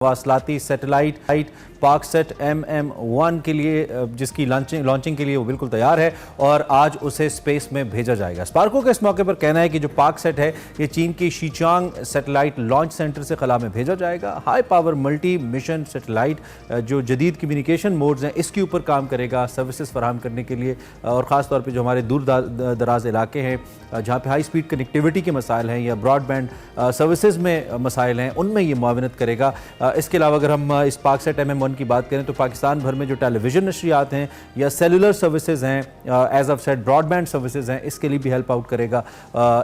मवासलाती satellite पाकसेट MM1 के लिए जिसकी लॉन्चिंग के लिए वो बिल्कुल तैयार है और आज उसे स्पेस में भेजा जाएगा। स्पार्को का इस मौके पर कहना है कि जो पाकसेट है ये चीन की शीचांग सैटेलाइट लॉन्च सेंटर से खला में भेजा जाएगा। High power multi mission satellite जो जदीद कम्युनिकेशन मोड्स हैं इसके ऊपर काम करेगा सर्विसेज फराहम करने के लिए, और ख़ास तौर पर जो हमारे दूर दराज इलाके हैं जहाँ पे हाई स्पीड कनेक्टिविटी के मसाइल हैं या ब्रॉडबैंड सर्विसेज में मसाइल हैं उनमें ये मुआवनत करेगा। इसके अलावा अगर हम इस पाकसेट MM1 की बात करें तो पाकिस्तान भर में जो टेलीविजन नशरियात हैं या सेलुलर सर्विसेज हैं, एज ऑफ सेड ब्रॉडबैंड सर्विसेज हैं, इसके लिए भी हेल्प आउट करेगा।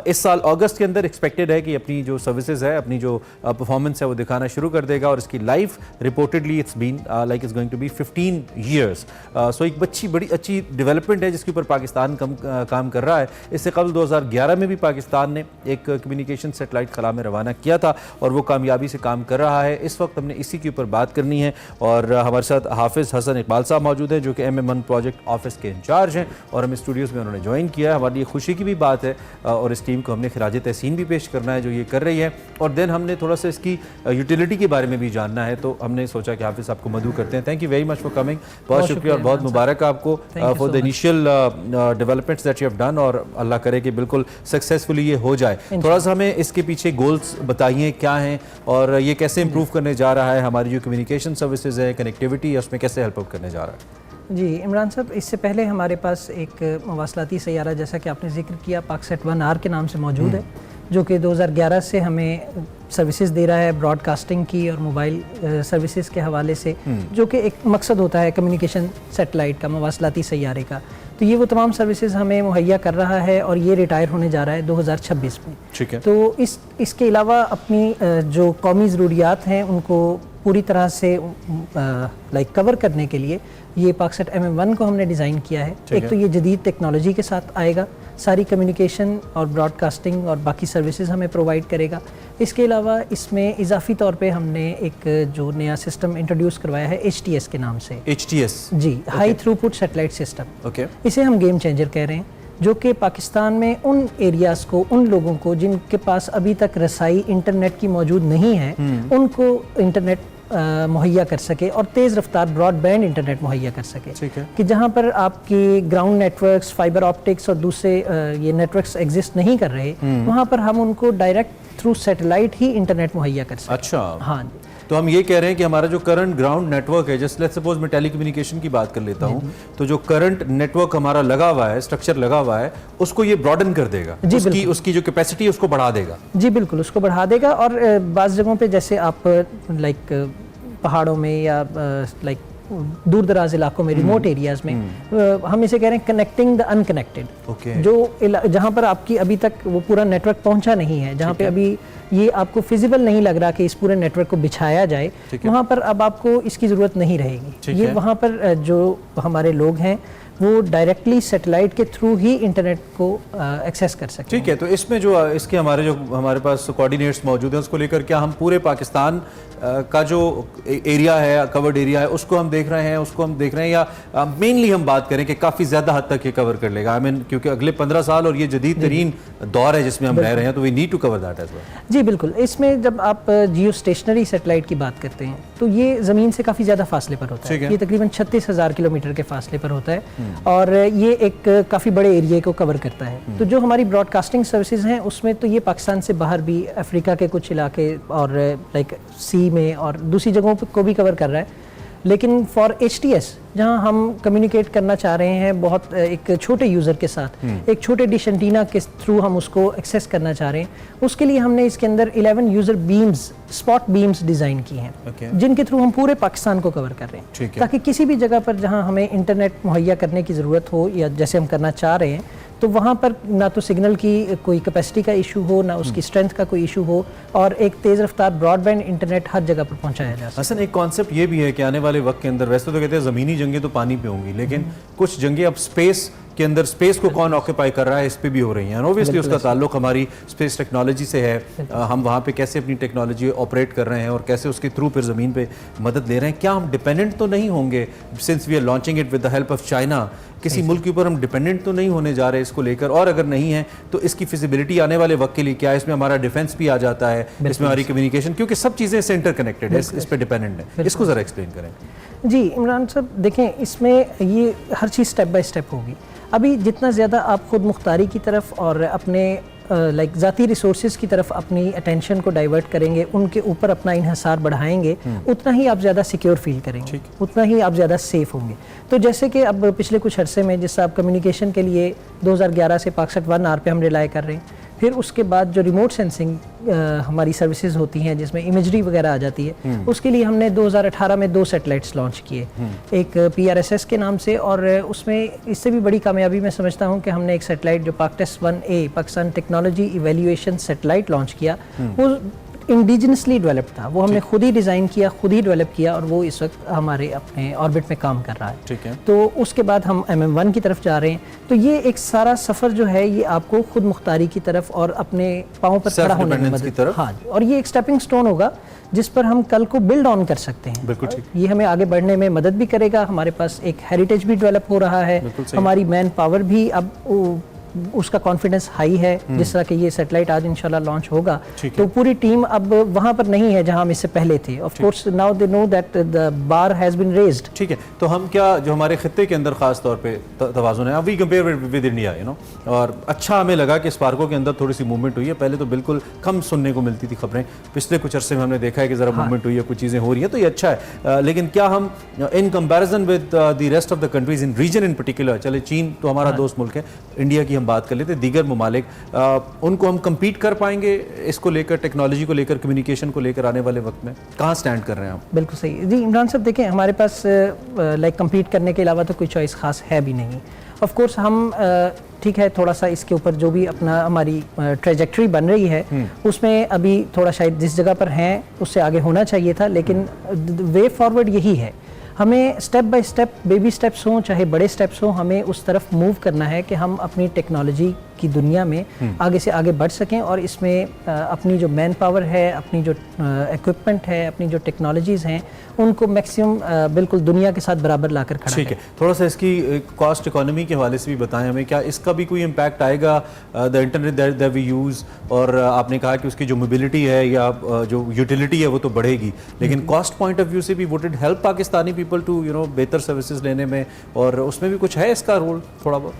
इस साल अगस्त के अंदर एक्सपेक्टेड है कि अपनी जो सर्विसेज है, अपनी जो परफॉर्मेंस है वो दिखाना शुरू कर देगा और इसकी life reportedly it's been like it's going to be 15 years. So एक बड़ी अच्छी डेवलपमेंट है जिसके ऊपर पाकिस्तान काम कर रहा है। इससे कबल 2011 में भी पाकिस्तान ने एक कम्युनिकेशन सेटेलाइट खला में रवाना किया था और वो कामयाबी से काम कर रहा है। इस वक्त हमने इसी के ऊपर बात करनी है और हमारे साथ हाफिज हसन इकबाल साहब मौजूद हैं जो कि MM1 प्रोजेक्ट ऑफिस के इंचार्ज हैं और हम स्टूडियोज़ में उन्होंने ज्वाइन किया है। हमारे लिए खुशी की भी बात है और इस टीम को हमने खिराज तहसीन भी पेश करना है जो ये कर रही है, और देन हमने थोड़ा सा इसकी यूटिलिटी के बारे में भी जानना है। तो हमने सोचा कि हाफिज आपको मदू करते हैं। Thank you very much for coming. बहुत शुक्रिया और बहुत मुबारक आपको for the initial developments that you have done, और अल्लाह करे कि बिल्कुल सक्सेसफुली ये हो जाए। थोड़ा सा हमें इसके पीछे गोल्स बताइए क्या हैं और ये कैसे इंप्रूव करने जा रहा है, हमारी जो कम्युनिकेशन सर्विसेज है, कनेक्टिविटी है, उसमें कैसे हेल्प आउट करने जा रहा है। जी इमरान साहब, इससे पहले हमारे पास एक मवासलाती सैयारा जैसा कि आपने जिक्र किया पाकसेट 1R के नाम से मौजूद है जो कि 2011 से हमें सर्विसेज दे रहा है ब्रॉडकास्टिंग की और मोबाइल सर्विसेज के हवाले से, जो कि एक मकसद होता है कम्युनिकेशन सेटेलाइट का, मवासलाती सैयारे का। तो ये वो तमाम सर्विसेज हमें मुहैया कर रहा है और ये रिटायर होने जा रहा है 2026 में। ठीक है। तो इसके अलावा अपनी जो कौमी ज़रूरियात हैं उनको पूरी तरह से कवर करने के लिए ये पाकसेट MM1 को हमने डिज़ाइन किया है। एक तो ये जदीद टेक्नोलॉजी के साथ आएगा, सारी कम्युनिकेशन और ब्रॉडकास्टिंग और बाकी सर्विसेज हमें प्रोवाइड करेगा। इसके अलावा इसमें इजाफी तौर पे हमने एक जो नया सिस्टम इंट्रोड्यूस करवाया है HTS के नाम से। HTS जी, high throughput satellite system. Okay, इसे हम गेम चेंजर कह रहे हैं, जो कि पाकिस्तान में उन एरियाज़ को, उन लोगों को जिनके पास अभी तक रसाई इंटरनेट की मौजूद नहीं है, उनको इंटरनेट मुहैया कर सके और तेज़ रफ्तार ब्रॉडबैंड इंटरनेट मुहैया कर सके। ठीक है। कि जहाँ पर आपकी ग्राउंड नेटवर्क्स, फाइबर ऑप्टिक्स और दूसरे ये नेटवर्क्स एग्जिस्ट नहीं कर रहे, वहाँ पर हम उनको डायरेक्ट थ्रू सैटेलाइट ही इंटरनेट मुहैया कर सकें। अच्छा, हाँ। तो हम ये कह रहे हैं कि हमारा जो करंट ग्राउंड नेटवर्क है, जैसे लेट्स सपोज मैं टेलीकम्युनिकेशन की बात कर लेता हूँ, तो जो करंट नेटवर्क हमारा लगा हुआ है, स्ट्रक्चर लगा हुआ है, उसको ये ब्रॉडन कर देगा। उसकी जो कैपेसिटी है उसको बढ़ा देगा। जी बिल्कुल, उसको बढ़ा देगा। और बाज़ जगहों पे जैसे आप पहाड़ों में या दूर दराज इलाकों में, रिमोट एरियाज़ में, हम इसे कह रहे हैं कनेक्टिंग द अनकनेक्टेड। जो जहाँ पर आपकी अभी तक वो पूरा नेटवर्क पहुँचा नहीं है, जहाँ पे अभी ये आपको फिजिबल नहीं लग रहा कि इस पूरे नेटवर्क को बिछाया जाए, वहाँ पर अब आपको इसकी ज़रूरत नहीं रहेगी। ये वहाँ पर जो हमारे लोग हैं वो डायरेक्टली सैटेलाइट के थ्रू ही इंटरनेट को एक्सेस कर सकते हैं। ठीक है। तो इसमें जो इसके हमारे पास कोऑर्डिनेट्स मौजूद हैं उसको लेकर क्या हम पूरे पाकिस्तान का जो एरिया है, कवर्ड एरिया है, उसको हम देख रहे हैं या मेनली हम बात करें कि काफ़ी ज़्यादा हद तक ये कवर कर लेगा? क्योंकि अगले 15 साल और ये जदीद तरीन दौर है जिसमें हम रह रहे हैं, तो we need to cover that as well. जी बिल्कुल। इसमें जब आप जियो स्टेशनरी सैटेलाइट की बात करते हैं तो ये ज़मीन से काफ़ी ज़्यादा फासले पर होता है। ये तकरीबन 36,000 किलोमीटर के फासले पर होता है और ये एक काफ़ी बड़े एरिया को कवर करता है। तो जो हमारी ब्रॉडकास्टिंग सर्विसेज हैं उसमें तो ये पाकिस्तान से बाहर भी अफ्रीका के कुछ इलाके और सी में और दूसरी जगहों को भी कवर कर रहा है। लेकिन फॉर HTS जहां हम कम्युनिकेट करना चाह रहे हैं बहुत एक छोटे यूज़र के साथ, एक छोटे डिश एंटीना के थ्रू हम उसको एक्सेस करना चाह रहे हैं, उसके लिए हमने इसके अंदर 11 user beams, spot beams design की हैं, जिनके थ्रू हम पूरे पाकिस्तान को कवर कर रहे हैं, ताकि किसी भी जगह पर जहां हमें इंटरनेट मुहैया करने की ज़रूरत हो या जैसे हम करना चाह रहे हैं, तो वहाँ पर ना तो सिग्नल की कोई कैपेसिटी का इशू हो, ना उसकी स्ट्रेंथ का कोई इशू हो, और एक तेज़ रफ्तार ब्रॉडबैंड इंटरनेट हर जगह पर पहुँचाया जा सके। हसन, एक कॉन्सेप्ट ये भी है कि आने वाले वक्त के अंदर, वैसे तो कहते हैं ज़मीनी जंगें तो पानी पे होंगी, लेकिन कुछ जंगें अब स्पेस के अंदर स्पेस को कौन ऑक्यूपाई कर रहा है, इस पे भी हो रही हैं। ऑब्वियसली उसका ताल्लुक हमारी स्पेस टेक्नोलॉजी से है। हम वहाँ पे कैसे अपनी टेक्नोलॉजी ऑपरेट कर रहे हैं और कैसे उसके थ्रू फिर ज़मीन पे मदद ले रहे हैं। क्या हम डिपेंडेंट तो नहीं होंगे, since we are launching it with the help of China, किसी मुल्क के ऊपर हम डिपेंडेंट तो नहीं होने जा रहे इसको लेकर? और अगर नहीं है तो इसकी फिजिबिलिटी आने वाले वक्त के लिए क्या है? इसमें हमारा डिफेंस भी आ जाता है, इसमें हमारी कम्युनिकेशन, क्योंकि सब चीज़ें इससे इंटरकनेक्टेड है, इस पर डिपेंडेंट है। इसको ज़रा एक्सप्लेन करें। जी इमरान साहब, देखें इसमें ये हर चीज़ स्टेप बाय स्टेप होगी। अभी जितना ज़्यादा आप खुद मुख्तारी की तरफ और अपने लाइक ज़ाती रिसोर्सेज की तरफ अपनी अटेंशन को डाइवर्ट करेंगे, उनके ऊपर अपना इन्हिसार बढ़ाएंगे, उतना ही आप ज़्यादा सिक्योर फील करेंगे, उतना ही आप ज़्यादा सेफ होंगे। तो जैसे कि अब पिछले कुछ अरसे में जिससे आप कम्युनिकेशन के लिए 2011 से पाकसेट 1R पे हम रिलाई कर रहे हैं, फिर उसके बाद जो रिमोट सेंसिंग हमारी सर्विसेज होती हैं जिसमें इमेजरी वगैरह आ जाती है, उसके लिए हमने 2018 में 2 सैटेलाइट्स लॉन्च किए, एक PRSS के नाम से, और उसमें इससे भी बड़ी कामयाबी मैं समझता हूं कि हमने एक सैटेलाइट जो पाकटेस 1A Pakistan technology evaluation satellite launch किया। वो इंडिजिनसली डेवलप था, वो हमने खुद ही डिज़ाइन किया, खुद ही डेवलप किया, और वो इस वक्त हमारे अपने ऑर्बिट में काम कर रहा है। ठीक है। तो उसके बाद हम MM1 की तरफ जा रहे हैं। तो ये एक सारा सफ़र जो है ये आपको खुद मुख्तारी की तरफ और अपने पाँव पर खड़ा होने में मदद, हाँ, और ये एक स्टेपिंग स्टोन होगा जिस पर हम कल को बिल्ड ऑन कर सकते हैं। बिल्कुल ठीक। ये हमें आगे बढ़ने में मदद भी करेगा। हमारे पास एक हेरिटेज भी डेवलप हो रहा है, हमारी मैन पावर भी अब उसका कॉन्फिडेंस हाई है। जिस तरह के ये सैटेलाइट आज इंशाल्लाह लॉन्च होगा, तो पूरी टीम अब वहां पर नहीं है जहां हम इससे पहले थे। Of course now they know that the bar has been raised. ठीक है, तो हम क्या जो हमारे खित्ते के अंदर खास तौर पे तवाज़ुन है, we compare with India, you know, और अच्छा हमें लगा कि स्पार्को के अंदर थोड़ी सी मूवमेंट हुई है। पहले तो बिल्कुल कम सुनने को मिलती थी खबरें, पिछले कुछ अरसे में हमने देखा है कि ज़रा मूवमेंट हुई है, कुछ चीज़ें हो रही हैं, तो ये अच्छा है। लेकिन क्या हम in comparison with the rest of the countries in region in particular, चले चीन तो हमारा दोस्त मुल्क है, इंडिया की हम बात कर लेते, दीगर ममालिक, उनको हम compete कर पाएंगे इसको लेकर, टेक्नोलॉजी को लेकर, कम्युनिकेशन को लेकर आने वाले वक्त में? कहाँ स्टैंड कर रहे हैं आप? बिल्कुल सही जी इमरान साहब, देखें हमारे पास लाइक compete करने के अलावा तो कोई चॉइस खास है भी नहीं। ऑफ कोर्स हम ठीक है, थोड़ा सा इसके ऊपर जो भी अपना हमारी ट्रेजेक्ट्री बन रही है उसमें अभी थोड़ा शायद जिस जगह पर हैं उससे आगे होना चाहिए था, लेकिन वे फॉरवर्ड यही है। हमें step by step, baby steps हों चाहे बड़े स्टेप्स हों, हमें उस तरफ मूव करना है कि हम अपनी टेक्नोलॉजी की दुनिया में आगे से आगे बढ़ सकें, और इसमें अपनी जो मैन पावर है, अपनी जो इक्विपमेंट है, अपनी जो टेक्नोलॉजीज़ हैं, उनको मैक्सिमम बिल्कुल दुनिया के साथ बराबर लाकर खड़ा ठीक है। थोड़ा सा इसकी कॉस्ट इकोनॉमी के हवाले से भी बताएं हमें, क्या इसका भी कोई इम्पैक्ट आएगा the internet that we use? और आपने कहा कि उसकी जो मोबिलिटी है या जो यूटिलिटी है वो तो बढ़ेगी, लेकिन कॉस्ट पॉइंट ऑफ व्यू से भी would it help Pakistani people to बेहतर सर्विसेज लेने में, और उसमें भी कुछ है इसका रोल थोड़ा बहुत?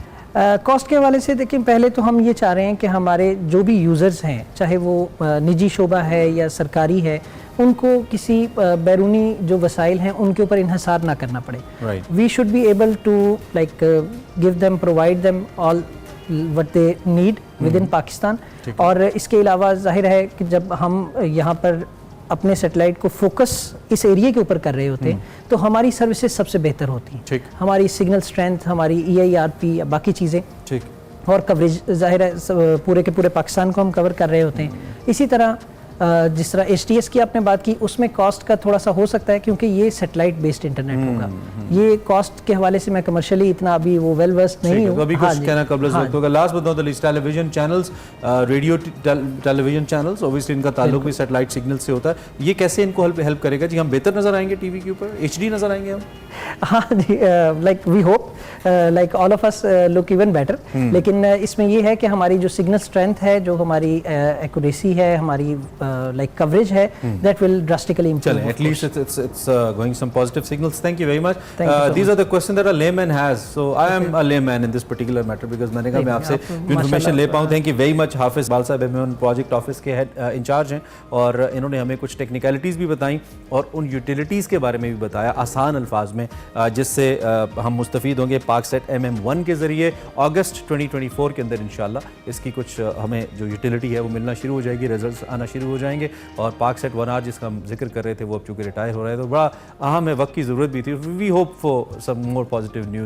कॉस्ट के हवाले से देखिए, पहले तो हम ये चाह रहे हैं कि हमारे जो भी यूज़र्स हैं, चाहे वो निजी शोबा है या सरकारी है, उनको किसी बैरूनी जो वसाइल हैं उनके ऊपर इन्हसार ना करना पड़े। We should be able to like give them, provide them all what they need with in Pakistan. और इसके अलावा जाहिर है कि जब हम यहाँ पर अपने सैटेलाइट को फोकस इस एरिया के ऊपर कर रहे होते हैं तो हमारी सर्विसेज सबसे बेहतर होती हैं। हमारी सिग्नल स्ट्रेंथ, हमारी EIRP या बाकी चीज़ें, और कवरेज जाहिर है पूरे के पूरे पाकिस्तान को हम कवर कर रहे होते हैं। इसी तरह जिस तरह HTS की आपने बात की, उसमें कॉस्ट का थोड़ा सा हो सकता है क्योंकि ये सैटेलाइट बेस्ड इंटरनेट होगा। ये कॉस्ट के हवाले से मैं कमर्शियली इतना अभी वो वेल वर्स्ड नहीं हूँ। अभी कुछ कहना कबल वक्त होगा। Last but not the least, television channels, radio television channels, obviously इनका ताल्लुक भी सैटेलाइट सिग्नल से होता है, ये कैसे इनको हेल्प करेगा? जी, हम बेहतर नजर आएंगे टीवी के ऊपर, HD नजर आएंगे हम? हाँ जी, like we hope like all of us look even better. लेकिन इसमें ये है कि हमारी जो सिग्नल स्ट्रेंथ है, जो हमारी एक्यूरेसी है, हमारी लाइक कवरेज है, that will drastically improve. At least it's going some positive signals. Thank you very much. These are the questions that a layman has. So I am a layman in this particular matter because मैंने कहा मैं आपसे information ले पाऊँ। Thank you very much. हाफिज बाल साहब MN project office के head in charge हैं, और इन्होंने हमें कुछ टेक्निकलिटीज़ भी बताई और उन यूटिलिटीज़ के बारे में भी बताया आसान अल्फाज में, जिससे हम मुस्तफ़ीद होंगे पाकसेट MM1 के ज़रिए। अगस्त 2024 के अंदर इंशाल्लाह इसकी कुछ हमें जो यूटिलिटी है वो मिलना शुरू हो जाएगी, रिजल्ट्स आना शुरू हो जाएंगे। और पाकसेट 1R जिसका हम जिक्र कर रहे थे वो अब चूँकि रिटायर हो रहा है तो बड़ा अहम है, वक्त की ज़रूरत भी थी। We hope for some more positive news